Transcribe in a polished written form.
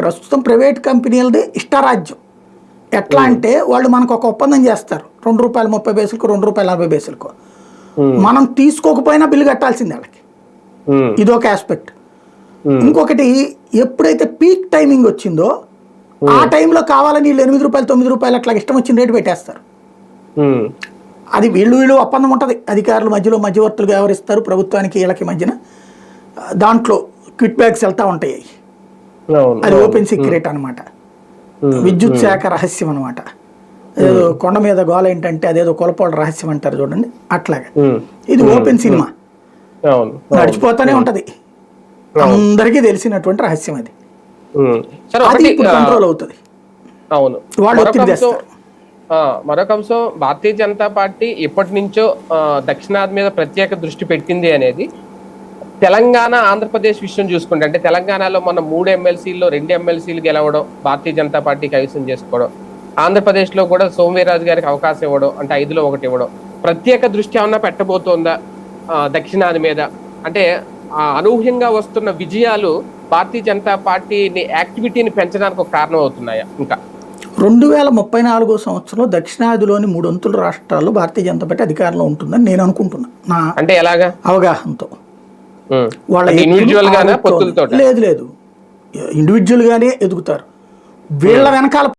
ప్రస్తుతం ప్రైవేట్ కంపెనీలది ఇష్టారాజ్యం. ఎట్లా అంటే వాళ్ళు మనకు ఒక ఒప్పందం చేస్తారు, ₹2.30 ₹2.40. మనం తీసుకోకపోయినా బిల్లు కట్టాల్సిందే వాళ్ళకి. ఇదొక ఆస్పెక్ట్. ఇంకొకటి, ఎప్పుడైతే పీక్ టైమింగ్ వచ్చిందో ఆ టైంలో కావాలని వీళ్ళు ₹8 ₹9 అట్లా ఇష్టం వచ్చిన రేటు పెట్టేస్తారు. అది వీళ్ళు ఒప్పందం ఉంటుంది, అధికారుల మధ్యలో మధ్యవర్తులుగా వ్యవహరిస్తారు, ప్రభుత్వానికి వీళ్ళకి మధ్యన దాంట్లో క్విట్ బ్యాగ్స్ వెళ్తా ఉంటాయి. అది ఓపెన్ సీక్రెట్ అనమాట, విద్యుత్ శాఖ రహస్యం అనమాట. ఏదో కొండ మీద గోల ఏంటంటే అదేదో కొలపోళ్ళ రహస్యం అంటారు చూడండి, అట్లాగా ఇది ఓపెన్ సినిమా, నడిచిపోతానే ఉంటది, అందరికీ తెలిసినటువంటి రహస్యం. అది అది ఇప్పుడు కంట్రోల్ అవుతుంది. అవును, వాళ్ళు ఒత్తిడి చేస్తారు. మరొక అంశం, భారతీయ జనతా పార్టీ ఎప్పటి నుంచో దక్షిణాది మీద ప్రత్యేక దృష్టి పెట్టింది అనేది తెలంగాణ ఆంధ్రప్రదేశ్ విషయం చూసుకుంటే, అంటే తెలంగాణలో మన 3 ఎమ్మెల్సీల్లో 2 ఎమ్మెల్సీలు గెలవడం, భారతీయ జనతా పార్టీ కైవసం చేసుకోవడం, ఆంధ్రప్రదేశ్లో కూడా సోమవీర్రాజు గారికి అవకాశం ఇవ్వడం, అంటే 5లో 1 ఇవ్వడం, ప్రత్యేక దృష్టి ఏమన్నా పెట్టబోతోందా దక్షిణాది మీద? అంటే అనూహ్యంగా వస్తున్న విజయాలు భారతీయ జనతా పార్టీని యాక్టివిటీని పెంచడానికి ఒక కారణం అవుతున్నాయా? ఇంకా 2034 సంవత్సరంలో దక్షిణాదిలోని 3 వంతుల రాష్ట్రాల్లో భారతీయ జనతా పార్టీ అధికారంలో ఉంటుందని నేను అనుకుంటున్నా, నా అంటే ఎలాగా అవగాహనతో. వాళ్ళ ఇండివిజువల్ గానే పొత్తులతో? లేదు, ఇండివిజువల్ గానే ఎదుగుతారు. వీళ్ళ వెనకాల